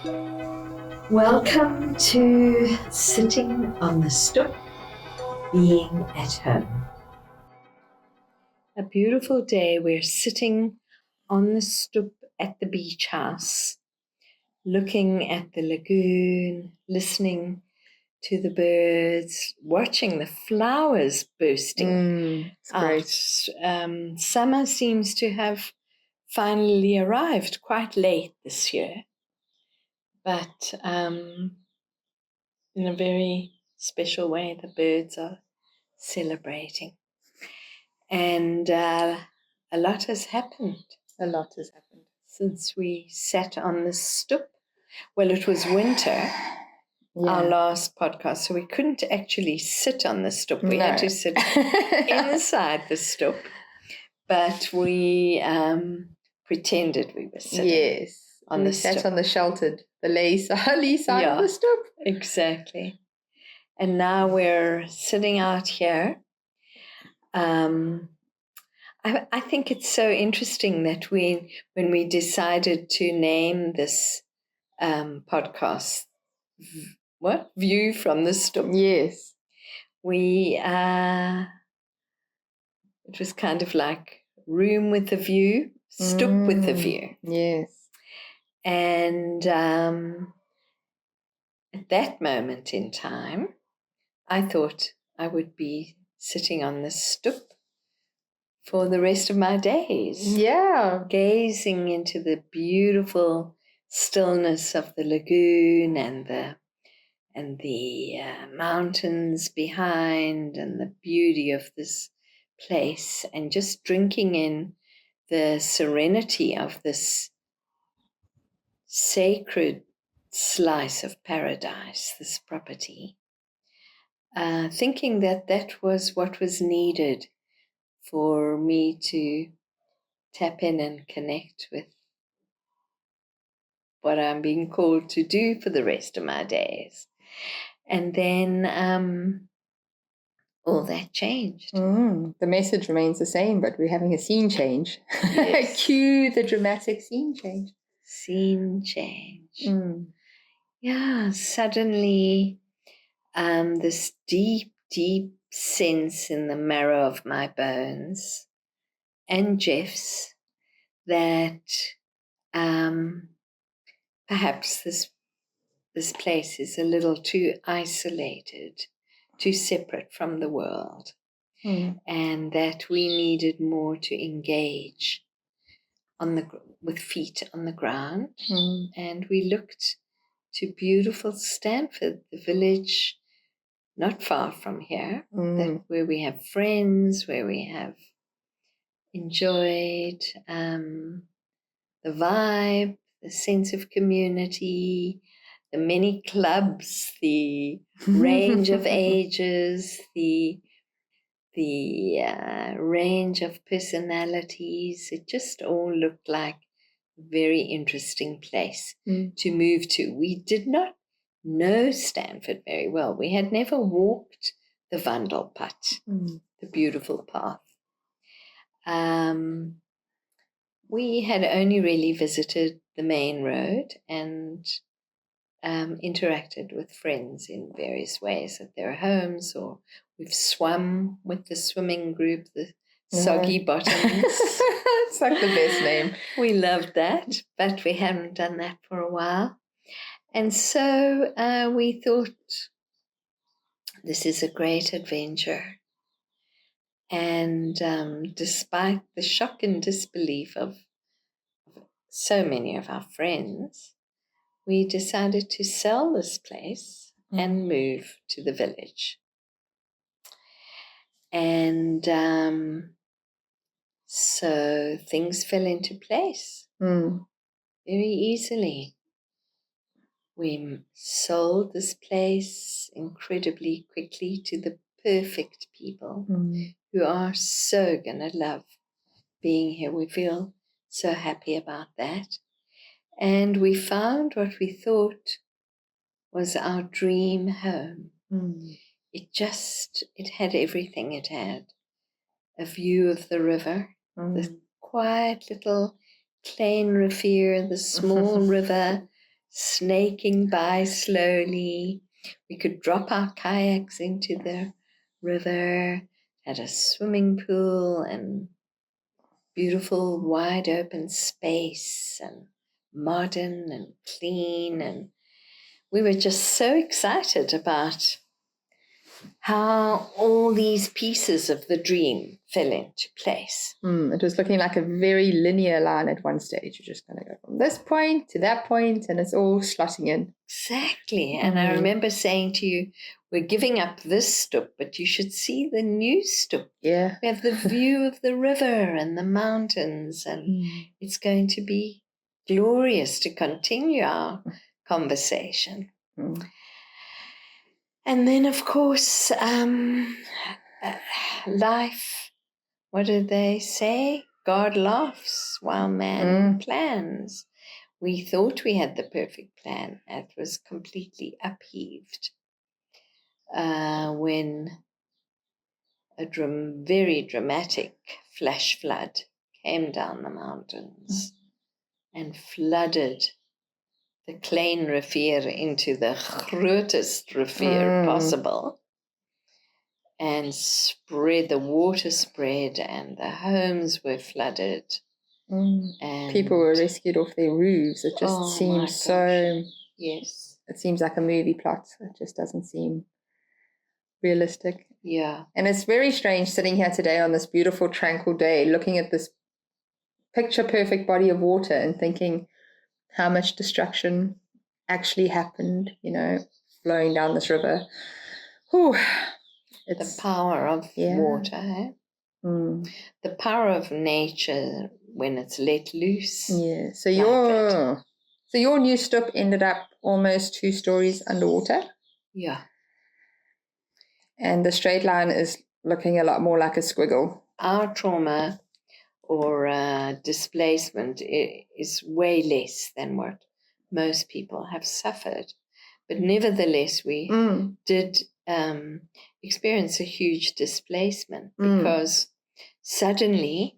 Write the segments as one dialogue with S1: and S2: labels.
S1: Welcome to Sitting on the Stoep, being at home. A beautiful day. We're sitting on the stoep at the beach house, looking at the lagoon, listening to the birds, watching the flowers bursting
S2: It's
S1: out.
S2: great.
S1: Summer seems to have finally arrived quite late this year, but in a very special way, the birds are celebrating. And a lot has happened since we sat on the stoep. Well, it was winter, our last podcast, so we couldn't actually sit on the stoep. We had to sit inside the stoep, but we pretended we were sitting on the stoep.
S2: Sat on the lee side of the stoep.
S1: Exactly. And now we're sitting out here. I think it's so interesting that when we decided to name this podcast, View from the Stoep?
S2: Yes.
S1: It was kind of like room with a view, stoep with a view.
S2: Yes.
S1: And at that moment in time, I thought I would be sitting on the stoep for the rest of my days.
S2: Yeah.
S1: Gazing into the beautiful stillness of the lagoon and the mountains behind and the beauty of this place, and just drinking in the serenity of this sacred slice of paradise, this property, thinking that was what was needed for me to tap in and connect with what I'm being called to do for the rest of my days. And then all that changed.
S2: The message remains the same, but we're having a scene change.
S1: Yes.
S2: Cue the dramatic scene change.
S1: Scene change. Yeah, suddenly this deep, deep sense in the marrow of my bones and Jeff's that perhaps this place is a little too isolated, too separate from the world, and that we needed more to engage with feet on the ground. And we looked to beautiful Stanford, the village not far from here, where we have friends, where we have enjoyed the vibe, the sense of community, the many clubs, the range of ages, the range of personalities. It just all looked like a very interesting place to move to. We did not know Stanford very well. We had never walked the Wandelpad, the beautiful path. We had only really visited the main road and interacted with friends in various ways at their homes, or we've swum with the swimming group, the Soggy Bottoms.
S2: It's like the best name.
S1: We loved that, but we haven't done that for a while. And so we thought, this is a great adventure. And despite the shock and disbelief of so many of our friends, we decided to sell this place and move to the village. And so things fell into place very easily. We sold this place incredibly quickly to the perfect people who are so going to love being here. We feel so happy about that. And we found what we thought was our dream home. It had everything. It had a view of the river, the quiet little Klein Rivier, the small river snaking by slowly. We could drop our kayaks into the river, had a swimming pool and beautiful wide open space and modern and clean. And we were just so excited about how all these pieces of the dream fell into place.
S2: It was looking like a very linear line at one stage. You're just going to go from this point to that point, and it's all slotting in.
S1: Exactly. And I remember saying to you, we're giving up this Stoep, but you should see the new Stoep.
S2: Yeah.
S1: We have the view of the river and the mountains, and it's going to be glorious to continue our conversation. And then, of course, life, what do they say? God laughs while man plans. We thought we had the perfect plan. It was completely upheaved when a very dramatic flash flood came down the mountains and flooded the klein rivier into the grootest rivier possible, and the water spread and the homes were flooded. And
S2: people were rescued off their roofs. It just seems so...
S1: Yes.
S2: It seems like a movie plot. It just doesn't seem realistic.
S1: Yeah.
S2: And it's very strange sitting here today on this beautiful, tranquil day, looking at this picture-perfect body of water and thinking how much destruction actually happened, flowing down this river. Whew.
S1: It's the power of water, eh? The power of nature when it's let loose.
S2: Yeah. So your new Stoep ended up almost 2 stories underwater.
S1: Yeah.
S2: And the straight line is looking a lot more like a squiggle.
S1: Our trauma or displacement is way less than what most people have suffered. But nevertheless, we did experience a huge displacement because suddenly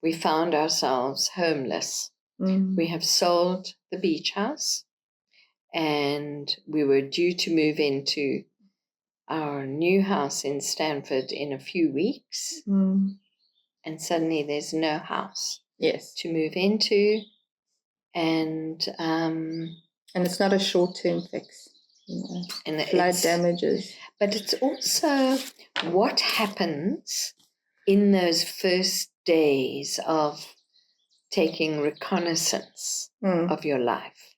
S1: we found ourselves homeless. We have sold the beach house and we were due to move into our new house in Stanford in a few weeks. And suddenly there's no house to move into. And
S2: it's not a short-term fix. And flood damages.
S1: But it's also what happens in those first days of taking reconnaissance of your life.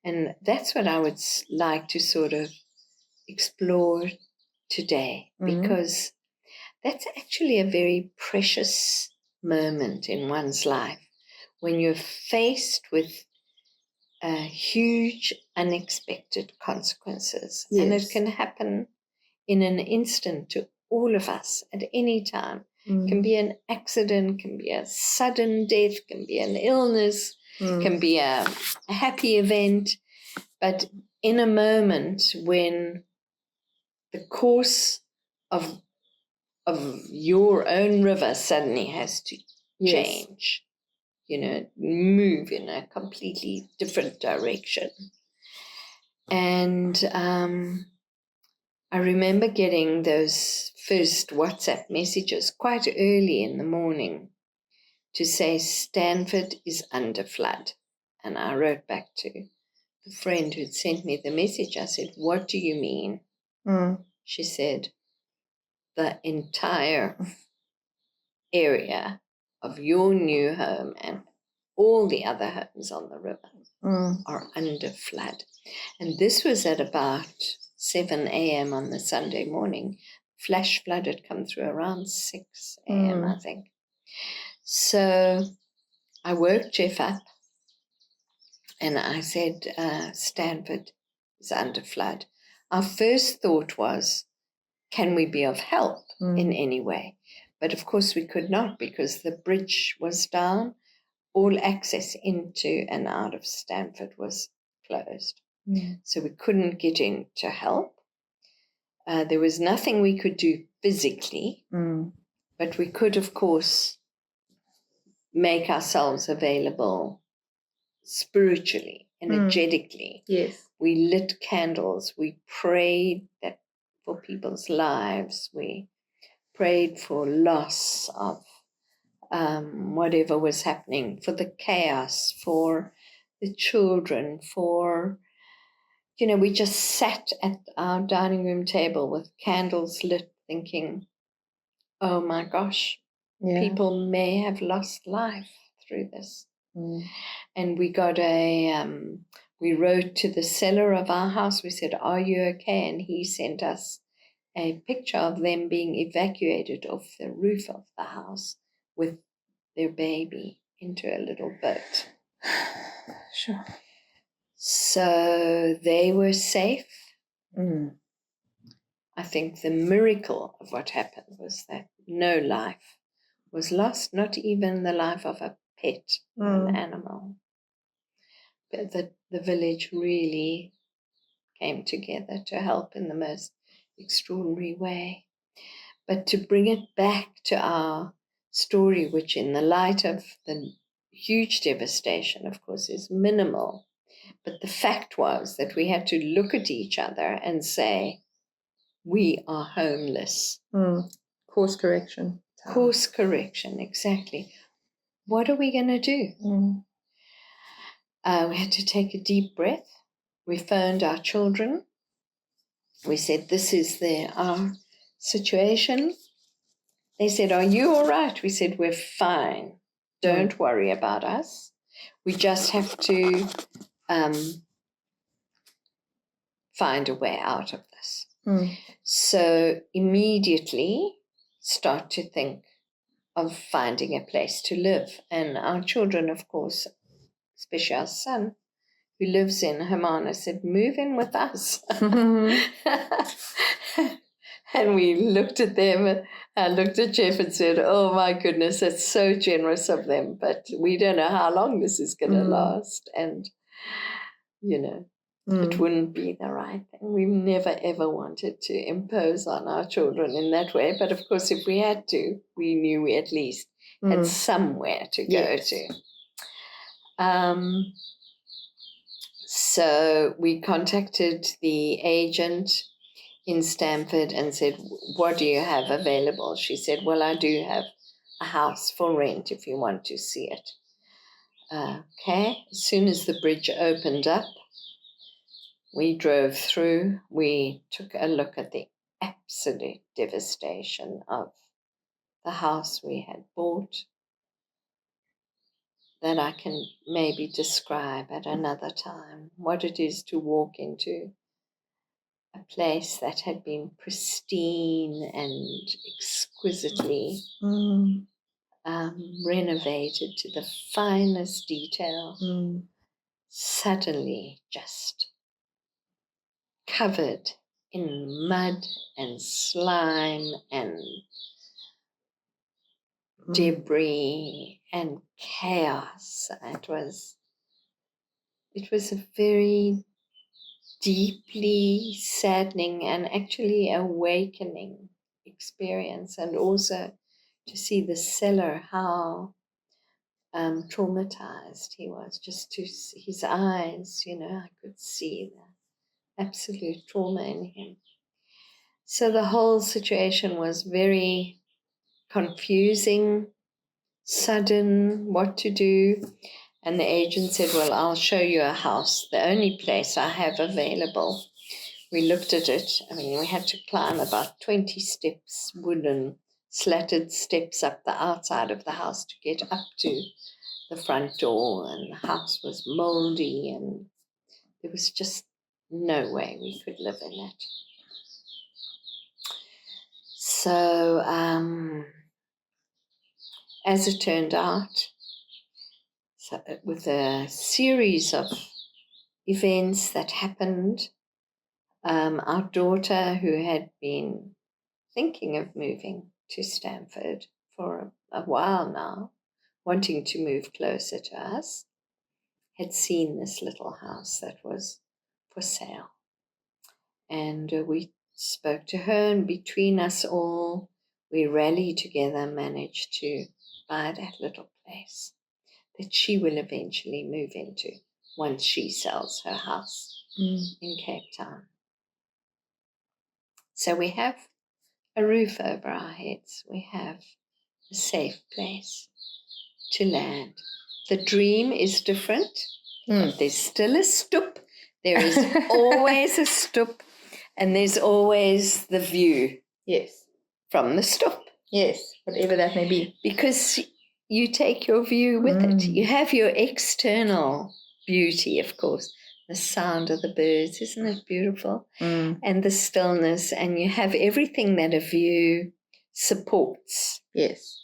S1: And that's what I would like to sort of explore today, because that's actually a very precious moment in one's life when you're faced with huge, unexpected consequences. Yes. And it can happen in an instant to all of us at any time. Can be an accident, can be a sudden death, can be an illness, can be a happy event. But in a moment when the course of your own river suddenly has to change, move in a completely different direction. And I remember getting those first WhatsApp messages quite early in the morning to say Stanford is under flood. And I wrote back to the friend who'd sent me the message. I said, "What do you mean?" She said, "The entire area of your new home and all the other homes on the river are under flood." And this was at about 7 a.m. on the Sunday morning. Flash flood had come through around 6 a.m., I think. So I woke Jeff up and I said, Stanford is under flood. Our first thought was, can we be of help in any way? But of course we could not, because the bridge was down. All access into and out of Stanford was closed. So we couldn't get in to help. There was nothing we could do physically, but we could, of course, make ourselves available spiritually energetically.
S2: Yes.
S1: We lit candles. We prayed that for people's lives. We prayed for loss of whatever was happening, for the chaos, for the children, for, we just sat at our dining room table with candles lit thinking, oh my gosh, people may have lost life through this. And we got we wrote to the seller of our house. We said, are you okay? And he sent us a picture of them being evacuated off the roof of the house with their baby into a little boat.
S2: Sure.
S1: So they were safe. I think the miracle of what happened was that no life was lost, not even the life of a pet or an animal. But the village really came together to help in the most extraordinary way. But to bring it back to our story, which in the light of the huge devastation, of course, is minimal. But the fact was that we had to look at each other and say, we are homeless.
S2: Course correction.
S1: Course correction, exactly. What are we going to do? We had to take a deep breath. We phoned our children. We said, this is our situation. They said, are you all right? We said, we're fine. Don't worry about us. We just have to find a way out of this. So immediately start to think of finding a place to live. And our children, of course, especially our son, who lives in Hermanus, said, move in with us. And we looked at them, I looked at Jeff and said, oh my goodness, that's so generous of them, but we don't know how long this is going to last. And, it wouldn't be the right thing. We've never, ever wanted to impose on our children in that way. But of course, if we had to, we knew we at least had somewhere to go to. So we contacted the agent in Stanford and said, what do you have available? She said, well, I do have a house for rent if you want to see it. Okay. As soon as the bridge opened up, we drove through. We took a look at the absolute devastation of the house we had bought that I can maybe describe at another time, what it is to walk into a place that had been pristine and exquisitely renovated to the finest detail, suddenly just covered in mud and slime and debris and chaos. It was a very deeply saddening and actually awakening experience, and also to see the seller, how traumatized he was, just to see his eyes, I could see the absolute trauma in him. So the whole situation was very confusing, sudden, what to do. And the agent said, well, I'll show you a house, the only place I have available. We looked at it. I mean, we had to climb about 20 steps, wooden slatted steps up the outside of the house to get up to the front door. And the house was moldy and there was just no way we could live in it. So as it turned out, with a series of events that happened, our daughter, who had been thinking of moving to Stanford for a while now, wanting to move closer to us, had seen this little house that was for sale. And we spoke to her, and between us all, we rallied together, managed to buy that little place that she will eventually move into. once she sells her house in Cape Town. So we have a roof over our heads. We have a safe place to land. The dream is different, but there's still a stoep. There is always a stoep, and there's always the view.
S2: Yes.
S1: From the stoep.
S2: Yes, whatever that may be.
S1: Because you take your view with it. You have your external beauty, of course. The sound of the birds, isn't it beautiful? And the stillness, and you have everything that a view supports.
S2: Yes.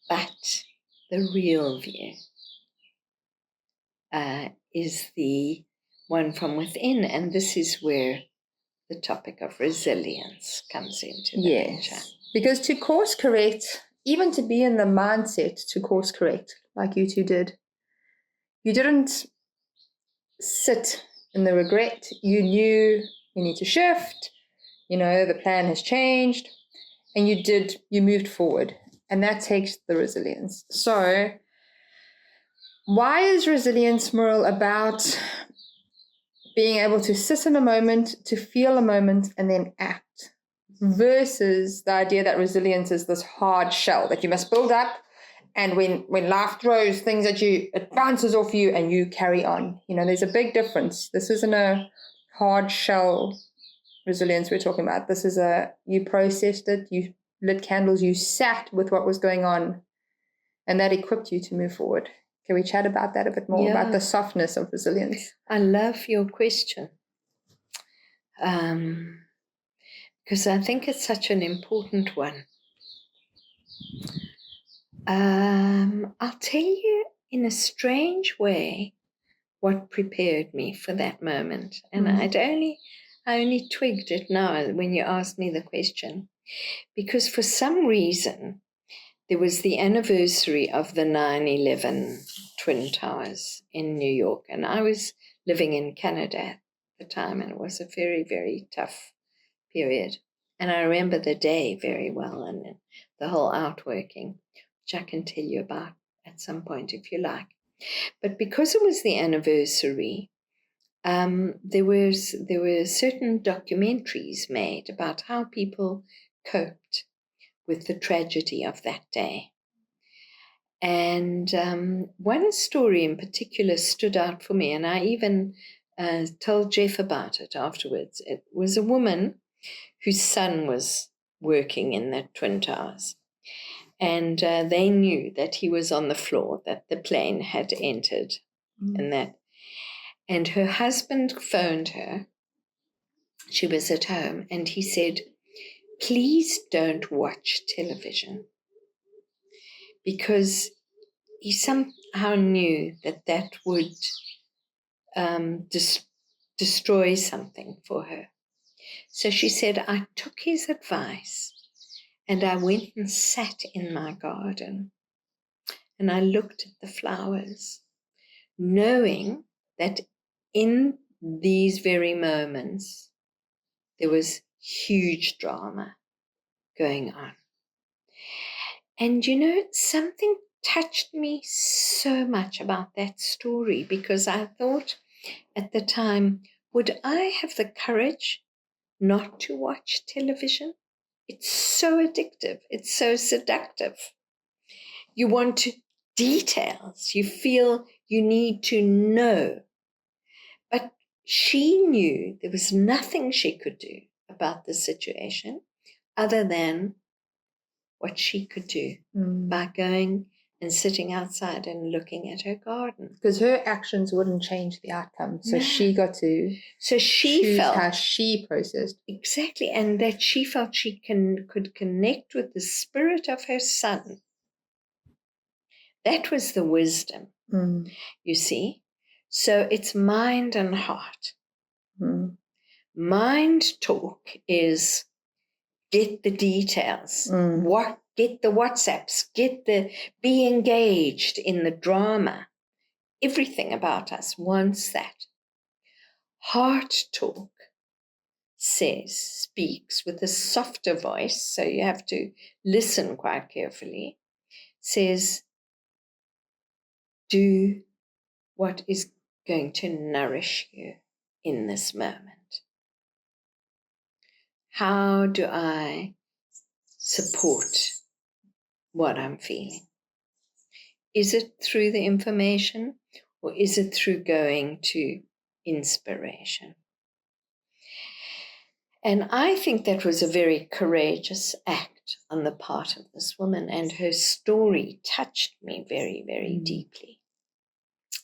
S1: But the real view is the one from within, and this is where the topic of resilience comes into the picture.
S2: Because to course correct, even to be in the mindset to course correct, like you two did, you didn't sit in the regret. You knew you need to shift, the plan has changed, and you moved forward. And that takes the resilience. So why is resilience, Merle, about being able to sit in a moment, to feel a moment, and then act, versus the idea that resilience is this hard shell that you must build up, and when life throws things at you, it bounces off you and you carry on. There's a big difference. This isn't a hard shell resilience we're talking about. This is you processed it, you lit candles, you sat with what was going on, and that equipped you to move forward. Can we chat about that a bit more, about the softness of resilience?
S1: I love your question. Because I think it's such an important one. I'll tell you in a strange way what prepared me for that moment. And I only twigged it now when you asked me the question. Because for some reason, there was the anniversary of the 9/11 Twin Towers in New York. And I was living in Canada at the time, and it was a very, very tough period. And I remember the day very well, and the whole outworking, which I can tell you about at some point if you like. But because it was the anniversary, there were certain documentaries made about how people coped with the tragedy of that day. And one story in particular stood out for me, and I even told Jeff about it afterwards. It was a woman whose son was working in the Twin Towers. And they knew that he was on the floor, that the plane had entered, and her husband phoned her. She was at home, and he said, "Please don't watch television," because he somehow knew that would destroy something for her. So she said, "I took his advice and I went and sat in my garden and I looked at the flowers, knowing that in these very moments there was huge drama going on." And something touched me so much about that story, because I thought at the time, would I have the courage not to watch television? It's so addictive. It's so seductive. You want details. You feel you need to know. But she knew there was nothing she could do about the situation other than what she could do by going and sitting outside and looking at her garden.
S2: Because her actions wouldn't change the outcome. So she got to
S1: choose
S2: how she processed.
S1: Exactly. And that she felt she could connect with the spirit of her son. That was the wisdom, you see. So it's mind and heart. Mind talk is get the details, get the WhatsApps, be engaged in the drama. Everything about us wants that. Heart talk speaks with a softer voice, so you have to listen quite carefully, says, do what is going to nourish you in this moment? How do I support what I'm feeling? Is it through the information, or is it through going to inspiration? And I think that was a very courageous act on the part of this woman, and her story touched me very, very deeply.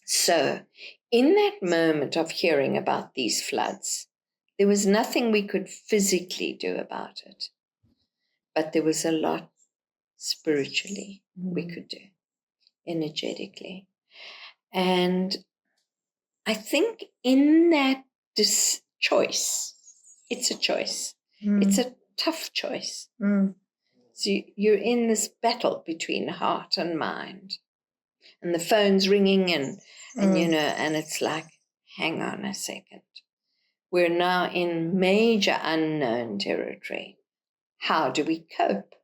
S1: So in that moment of hearing about these floods, there was nothing we could physically do about it, but there was a lot spiritually we could do, energetically. And I think in that choice, it's a choice. It's a tough choice. So you're in this battle between heart and mind, and the phone's ringing, and and it's like, hang on a second. We're now in major unknown territory. How do we cope?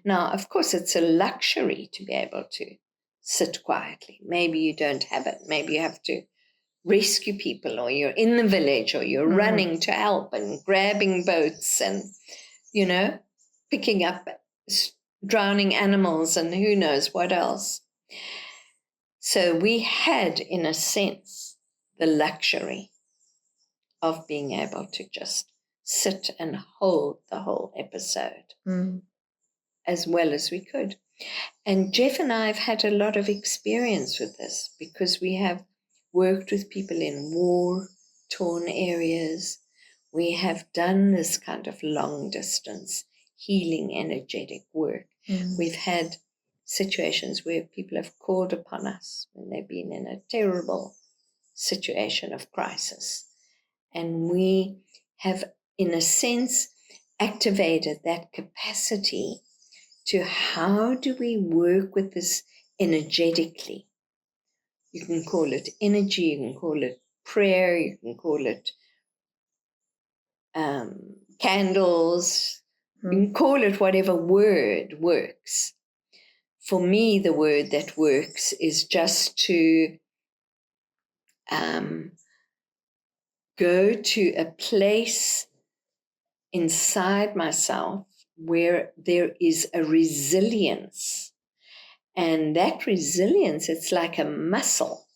S1: Now, of course, it's a luxury to be able to sit quietly. Maybe you don't have it. Maybe you have to rescue people, or you're in the village, or you're running to help and grabbing boats and, picking up drowning animals and who knows what else. So we had, in a sense, the luxury of being able to just sit and hold the whole episode as well as we could. And Jeff and I have had a lot of experience with this, because we have worked with people in war-torn areas. We have done this kind of long-distance healing, energetic work. We've had situations where people have called upon us when they've been in a terrible situation of crisis. And we have, in a sense, activated that capacity to how do we work with this energetically. You can call it energy, you can call it prayer, you can call it candles, you can call it whatever word works. For me, the word that works is just to go to a place inside myself where there is a resilience. And that resilience, it's like a muscle.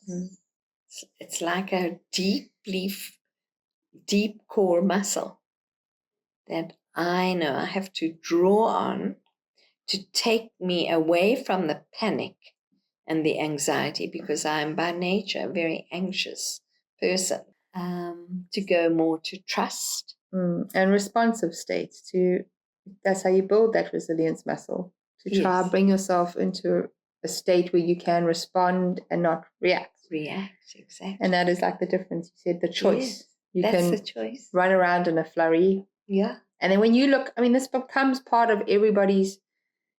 S1: It's like a deep core muscle that I know I have to draw on to take me away from the panic and the anxiety, because I am by nature a very anxious person, to go more to trust.
S2: And responsive states. That's how you build that resilience muscle, to try and bring yourself into a state where you can respond and not react.
S1: Exactly.
S2: And that is like the difference. You said the choice.
S1: That's the choice.
S2: Run around in a flurry.
S1: Yeah.
S2: And then when you look, this becomes part of everybody's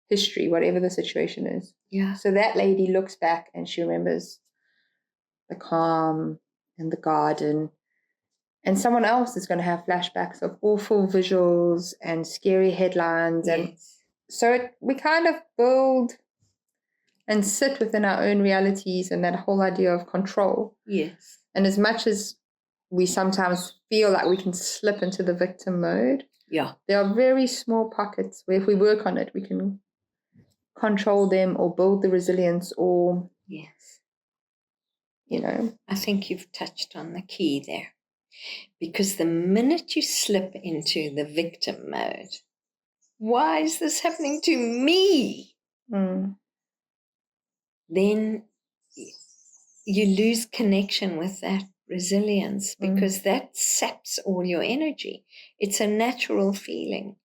S2: history, whatever the situation is.
S1: Yeah.
S2: So that lady looks back and she remembers the calm and the garden. And someone else is going to have flashbacks of awful visuals and scary headlines.
S1: Yes.
S2: And so we kind of build and sit within our own realities and that whole idea of control.
S1: Yes.
S2: And as much as we sometimes feel like we can slip into the victim mode, there are very small pockets where if we work on it, we can control them or build the resilience or,
S1: I think you've touched on the key there. Because the minute you slip into the victim mode, why is this happening to me? Then you lose connection with that resilience, because that saps all your energy. It's a natural feeling.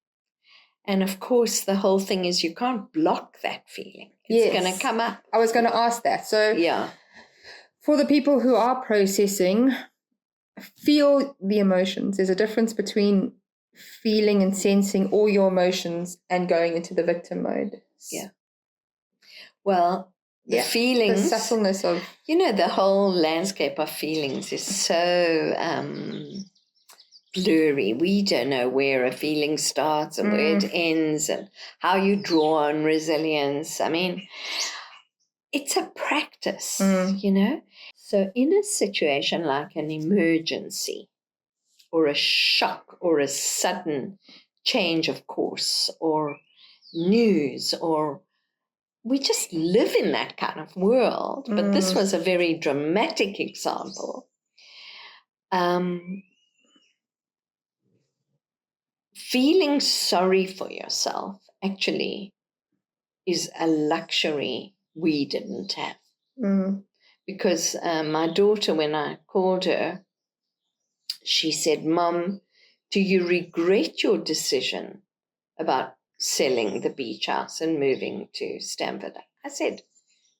S1: And of course, the whole thing is you can't block that feeling. It's going to come up.
S2: I was going to ask that. So for the people who are processing, feel the emotions. There's a difference between feeling and sensing all your emotions and going into the victim mode.
S1: Yeah. Well, the feelings,
S2: the subtleness of,
S1: the whole landscape of feelings is so blurry. We don't know where a feeling starts and where it ends, and how you draw on resilience. It's a practice, So in a situation like an emergency or a shock or a sudden change of course or news, or we just live in that kind of world, but this was a very dramatic example. Feeling sorry for yourself actually is a luxury we didn't have. Because my daughter, when I called her, she said, "Mom, do you regret your decision about selling the beach house and moving to Stanford?" I said,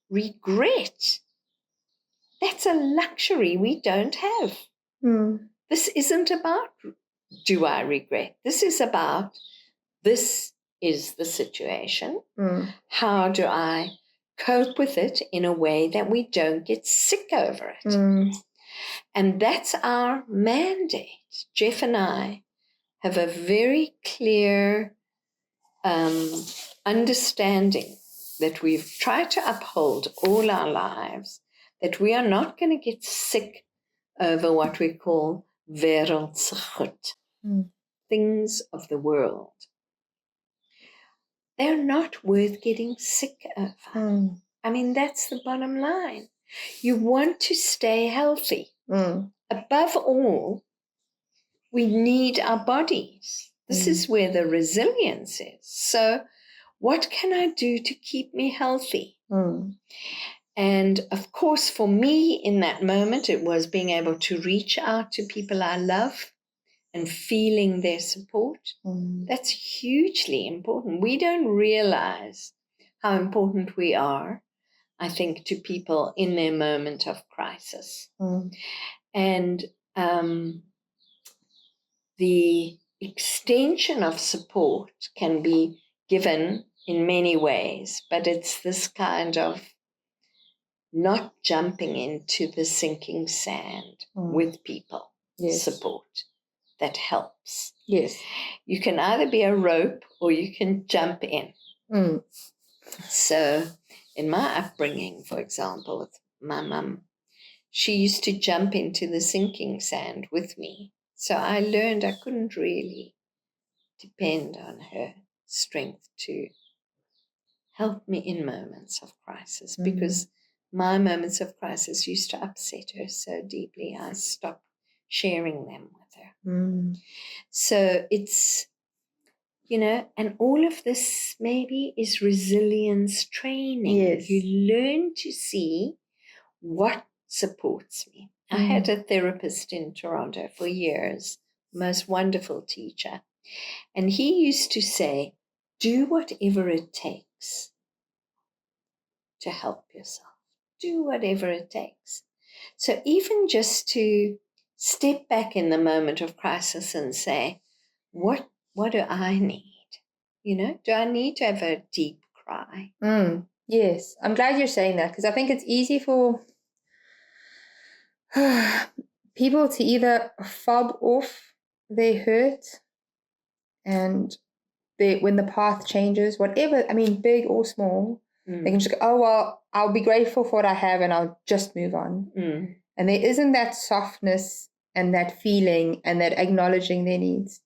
S1: "Regret? That's a luxury we don't have. This isn't about, do I regret? This is about, this is the situation. How do I cope with it in a way that we don't get sick over it?" And that's our mandate. Jeff and I have a very clear understanding that we've tried to uphold all our lives, that we are not going to get sick over what we call Wêreld Se Goed, things of the world. They're not worth getting sick over. I mean, that's the bottom line. You want to stay healthy. Above all, we need our bodies. This is where the resilience is. So what can I do to keep me healthy? And of course, for me in that moment, it was being able to reach out to people I love and feeling their support. That's hugely important. We don't realize how important we are, I think, to people in their moment of crisis. And the extension of support can be given in many ways, but it's this kind of not jumping into the sinking sand with people, support that helps.
S2: Yes.
S1: You can either be a rope or you can jump in. So in my upbringing, for example, with my mum, she used to jump into the sinking sand with me. So I learned I couldn't really depend on her strength to help me in moments of crisis, because my moments of crisis used to upset her so deeply, I stopped sharing them with her. So it's, you know, and all of this maybe is resilience training.
S2: Yes.
S1: You learn to see what supports me. I had a therapist in Toronto for years, most wonderful teacher. And he used to say, do whatever it takes to help yourself. Do whatever it takes. So even just to step back in the moment of crisis and say, what do I need? You know, do I need to have a deep cry?
S2: Yes, I'm glad you're saying that, because I think it's easy for people to either fob off their hurt and when the path changes, whatever, I mean, big or small, they can just go, oh, well, I'll be grateful for what I have and I'll just move on. And there isn't that softness and that feeling and that acknowledging their needs.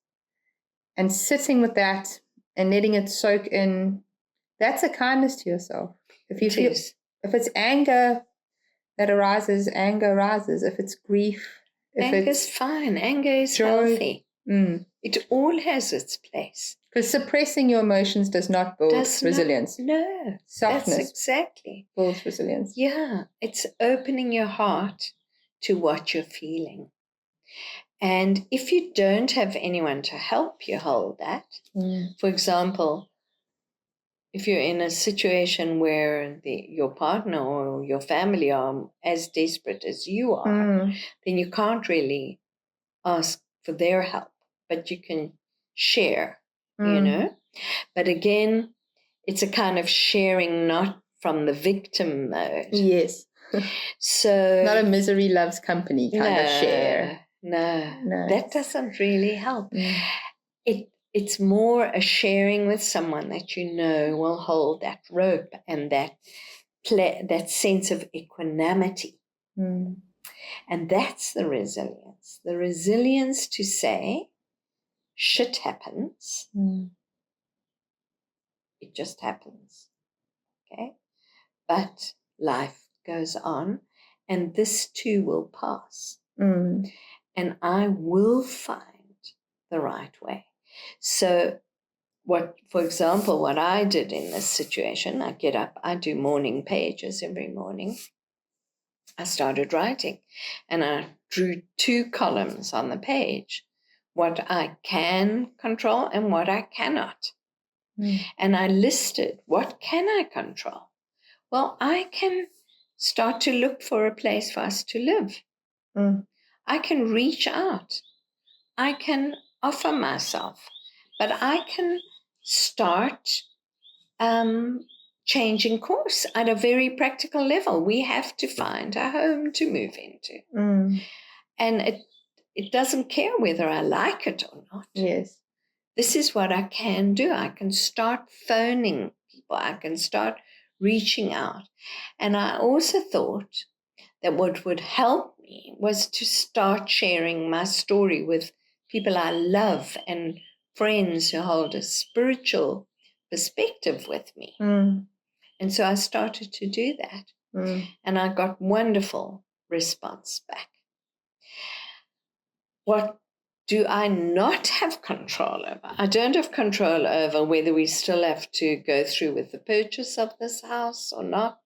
S2: And sitting with that and letting it soak in, that's a kindness to yourself. If you feel, if it's anger that arises, anger arises. If it's grief,
S1: anger's fine. Anger is
S2: joy,
S1: healthy. It all has its place.
S2: Because suppressing your emotions does not build resilience.
S1: No,
S2: softness.
S1: That's exactly.
S2: Builds resilience.
S1: Yeah, it's opening your heart to what you're feeling. And if you don't have anyone to help you hold that, for example, if you're in a situation where your partner or your family are as desperate as you are, then you can't really ask for their help, but you can share, you know. But again, it's a kind of sharing not from the victim mode.
S2: Yes.
S1: So
S2: not a misery loves company kind of share.
S1: No, that doesn't really help. It's more a sharing with someone that you know will hold that rope and that sense of equanimity
S2: Mm.
S1: And that's the resilience to say, shit happens.
S2: Mm.
S1: It just happens. Okay? But life goes on, and this too will pass.
S2: Mm.
S1: And I will find the right way. So for example, what I did in this situation, I get up, I do morning pages every morning. I started writing, and I drew 2 columns on the page, what I can control and what I cannot.
S2: Mm.
S1: And I listed, what can I control? Well, I can start to look for a place for us to live.
S2: Mm.
S1: I can reach out. I can offer myself, but I can start changing course at a very practical level. We have to find a home to move into.
S2: Mm.
S1: And it doesn't care whether I like it or not.
S2: Yes.
S1: This is what I can do. I can start phoning people. I can start reaching out. And I also thought that what would help me was to start sharing my story with people I love and friends who hold a spiritual perspective with me.
S2: Mm.
S1: And so I started to do that.
S2: Mm.
S1: And I got wonderful response back. What do I not have control over? I don't have control over whether we still have to go through with the purchase of this house or not,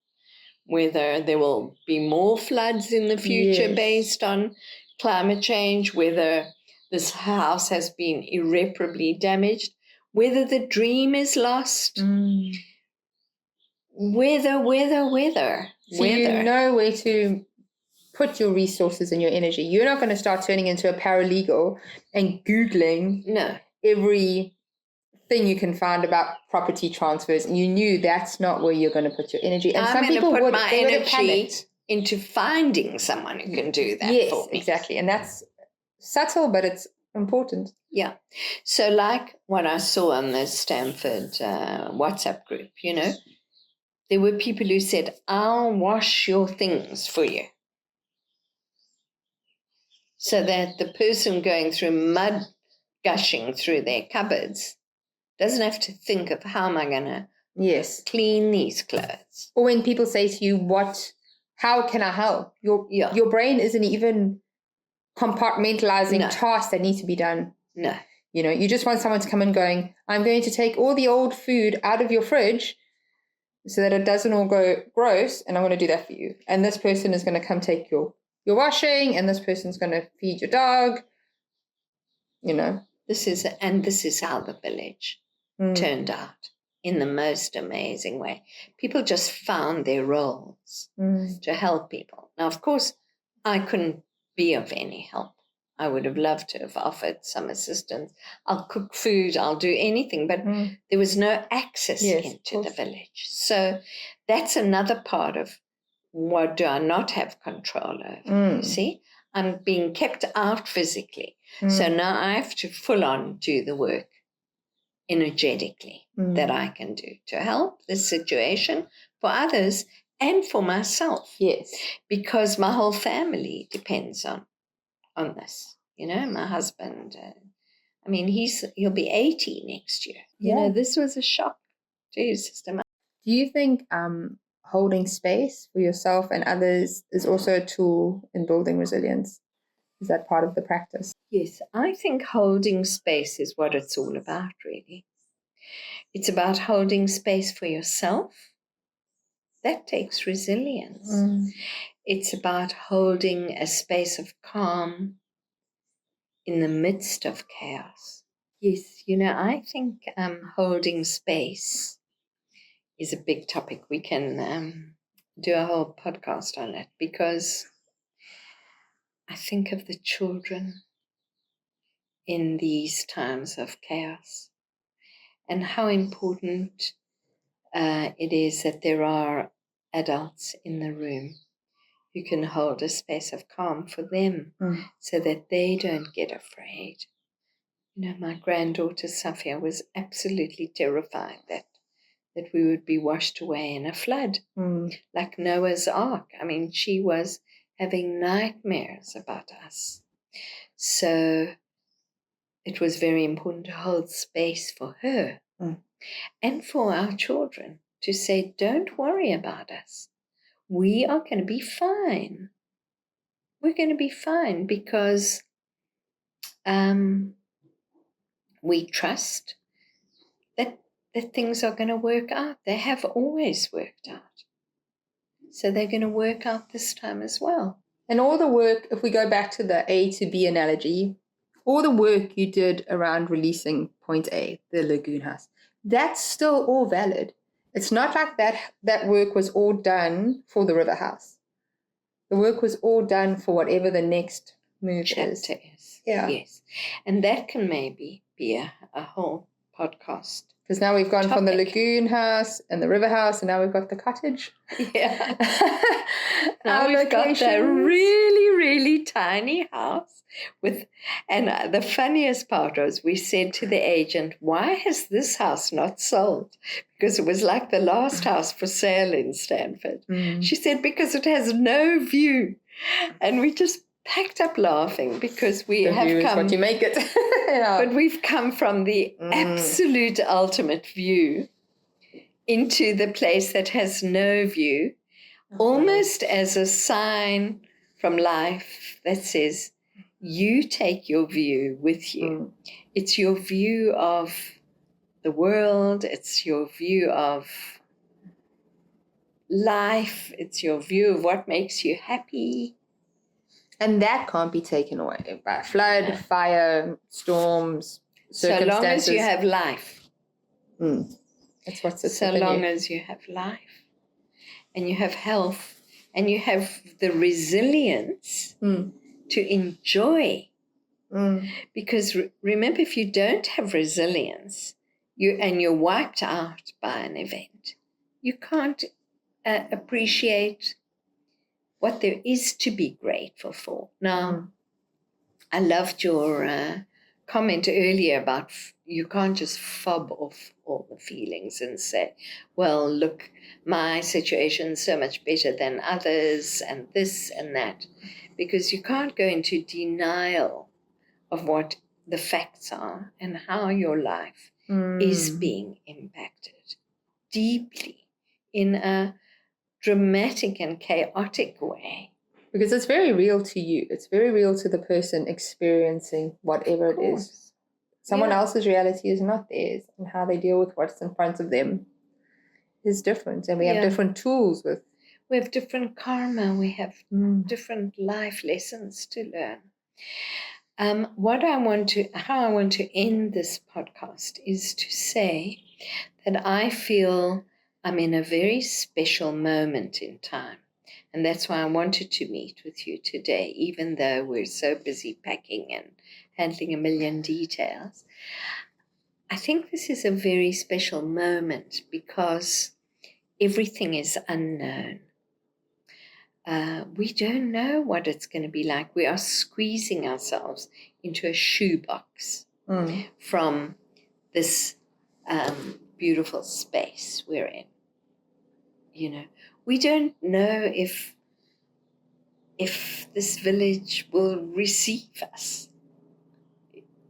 S1: whether there will be more floods in the future
S2: Yes.
S1: based on climate change, whether this house has been irreparably damaged, whether the dream is lost, whether.
S2: So you know where to put your resources and your energy. You're not going to start turning into a paralegal and Googling every thing you can find about property transfers. And you knew that's not where you're going to put your energy. And some people would. They would have panicked
S1: into finding someone who can do that for me.
S2: Yes, exactly. And that's subtle, but it's important.
S1: Yeah. So like what I saw on the Stanford WhatsApp group, there were people who said, I'll wash your things for you. So that the person going through mud gushing through their cupboards doesn't have to think of how am I going to clean these clothes.
S2: Or when people say to you, how can I help? Your brain isn't even compartmentalizing tasks that need to be done.
S1: No.
S2: You just want someone to come in going, I'm going to take all the old food out of your fridge so that it doesn't all go gross, and I'm going to do that for you. And this person is going to come take your washing, and this person's going to feed your dog.
S1: This is how the village turned out in the most amazing way. People just found their roles to help people. Now, of course, I couldn't be of any help. I would have loved to have offered some assistance. I'll cook food, I'll do anything, but there was no access into the village. So that's another part of what do I not have control over, you see? I'm being kept out physically. So now I have to full on do the work energetically that I can do to help this situation for others and for myself.
S2: Yes.
S1: Because my whole family depends on this. My husband, he'll be 80 next year.
S2: Yeah.
S1: This was a shock to his system.
S2: Do you think holding space for yourself and others is also a tool in building resilience? Is that part of the practice?
S1: Yes, I think holding space is what it's all about, really. It's about holding space for yourself. That takes resilience. It's about holding a space of calm in the midst of chaos. Yes, I think holding space is a big topic. We can do a whole podcast on it because I think of the children in these times of chaos and how important it is that there are adults in the room who can hold a space of calm for them so that they don't get afraid. My granddaughter Safia was absolutely terrified that we would be washed away in a flood, like Noah's Ark. She was having nightmares about us. So it was very important to hold space for her and for our children to say, don't worry about us. We are going to be fine. We're going to be fine because we trust that things are going to work out. They have always worked out. So they're going to work out this time as well.
S2: And all the work, if we go back to the A to B analogy, all the work you did around releasing point A, the Lagoon House, that's still all valid. It's not like that work was all done for the River House. The work was all done for whatever the next move
S1: Chapter
S2: is. Yeah.
S1: Yes. And that can maybe be a whole podcast.
S2: Because now we've gone from the Lagoon House and the River House, and now we've got the cottage.
S1: Yeah. Now we've got the really, really tiny house and the funniest part was we said to the agent, why has this house not sold? Because it was like the last house for sale in Stanford. She said, because it has no view. And we just packed up laughing because we
S2: the
S1: have
S2: view
S1: come.
S2: Is what you make it. Yeah.
S1: But we've come from the absolute ultimate view into the place that has no view, almost as a sign from life that says, you take your view with you. It's your view of the world. It's your view of life. It's your view of what makes you happy.
S2: And that can't be taken away by flood, fire, storms, circumstances.
S1: So long as you have life.
S2: That's what's
S1: so long as you have life and you have health and you have the resilience to enjoy. Because remember, if you don't have resilience you're wiped out by an event, you can't appreciate what there is to be grateful for. Now, I loved your comment earlier about you can't just fob off all the feelings and say, well, look, my situation's so much better than others and this and that, because you can't go into denial of what the facts are and how your life is being impacted deeply in a dramatic and chaotic way.
S2: Because it's very real to you. It's very real to the person experiencing whatever it is. Someone else's reality is not theirs, and how they deal with what's in front of them is different. And we have different tools with.
S1: We have different karma. We have different life lessons to learn. How I want to end this podcast is to say that I feel I'm in a very special moment in time. And that's why I wanted to meet with you today, even though we're so busy packing and handling a million details. I think this is a very special moment because everything is unknown. We don't know what it's going to be like. We are squeezing ourselves into a shoebox from this beautiful space we're in. You know, we don't know if this village will receive us,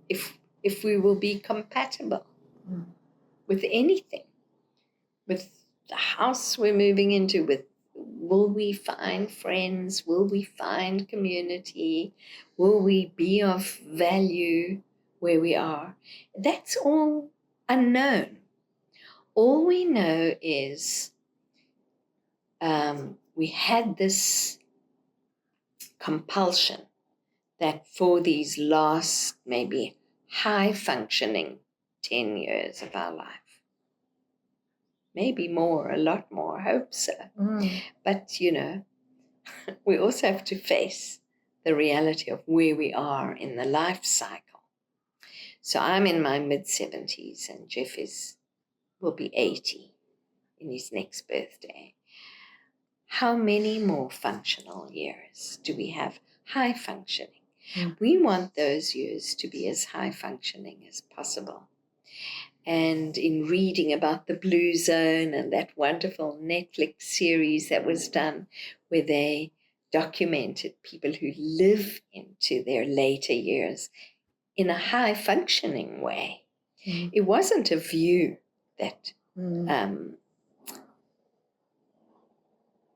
S1: if we will be compatible with anything, with the house we're moving into, will we find friends, will we find community, will we be of value where we are? That's all unknown. All we know is we had this compulsion that for these last maybe high-functioning 10 years of our life, maybe more, a lot more, I hope so. But, you know, we also have to face the reality of where we are in the life cycle. So I'm in my mid-70s and Jeff will be 80 in his next birthday. How many more functional years do we have high functioning? We want those years to be as high functioning as possible. And in reading about the Blue Zone and that wonderful Netflix series that was done where they documented people who live into their later years in a high functioning way. It wasn't a view that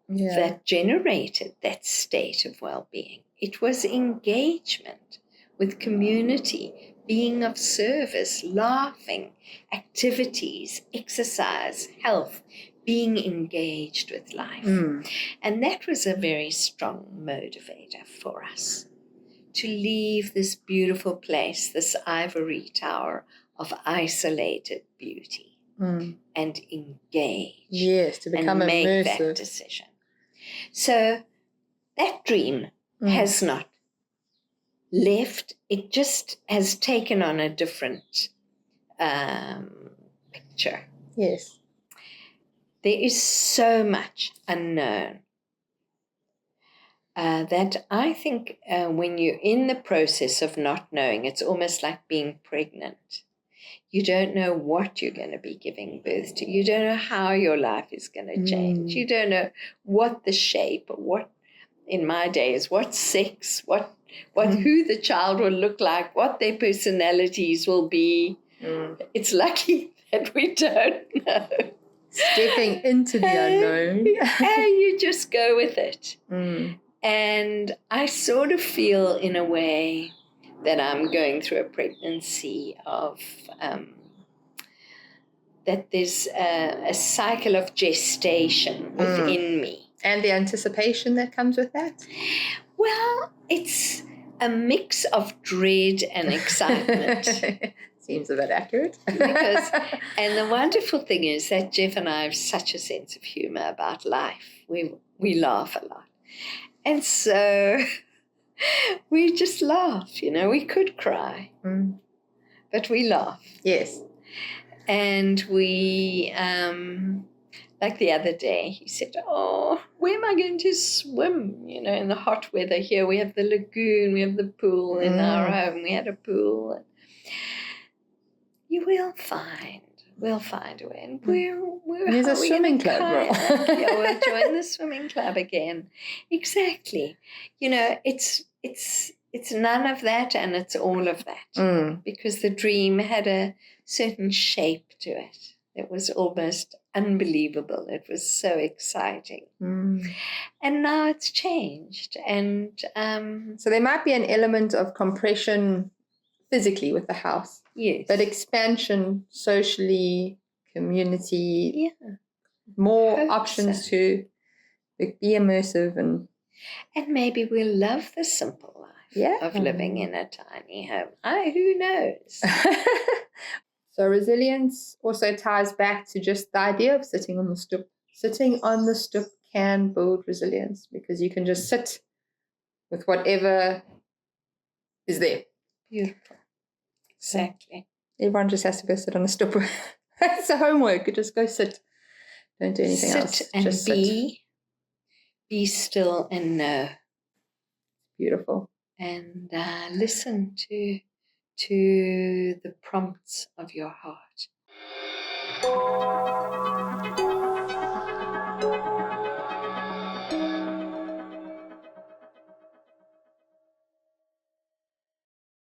S1: that generated that state of well-being. It was engagement with community, being of service, laughing, activities, exercise, health, being engaged with life. And that was a very strong motivator for us to leave this beautiful place, this ivory tower of isolated beauty, and engage.
S2: Yes, to become
S1: and make
S2: immersive.
S1: that decision. So that dream has not left. It just has taken on a different picture.
S2: Yes.
S1: There is so much unknown that I think when you're in the process of not knowing, it's almost like being pregnant. You don't know what you're going to be giving birth to. You don't know how your life is going to change. You don't know what the shape, what in my days, what sex, what who the child will look like, what their personalities will be. It's lucky that we don't know.
S2: Stepping into the unknown.
S1: And you just go with it. And I sort of feel in a way that I'm going through a pregnancy of that there's a cycle of gestation within me.
S2: And the anticipation that comes with that?
S1: Well, it's a mix of dread and excitement.
S2: Seems a bit accurate.
S1: And the wonderful thing is that Jeff and I have such a sense of humor about life. We laugh a lot. And so we just laugh, we could cry, but we laugh.
S2: Yes.
S1: And we, like the other day, he said, oh, where am I going to swim? In the hot weather here, we have the lagoon, we have the pool in our home. We had a pool. We'll find a way. And
S2: there's a swimming club, right?
S1: Yeah, we'll join the swimming club again. Exactly. It's none of that and it's all of that. Because the dream had a certain shape to it. It was almost unbelievable. It was so exciting. And now it's changed. And
S2: so there might be an element of compression physically with the house.
S1: Yes.
S2: But expansion socially, community, more options to be immersive. And
S1: maybe we'll love the simple life of living in a tiny home. Who knows?
S2: So resilience also ties back to just the idea of sitting on the stoep. Sitting on the stoep can build resilience because you can just sit with whatever is there.
S1: Beautiful. Exactly.
S2: Everyone just has to go sit on the stoep. It's a homework. You just go sit. Don't do anything else.
S1: Sit and
S2: just
S1: be. Be still and know.
S2: Beautiful.
S1: And listen to the prompts of your heart.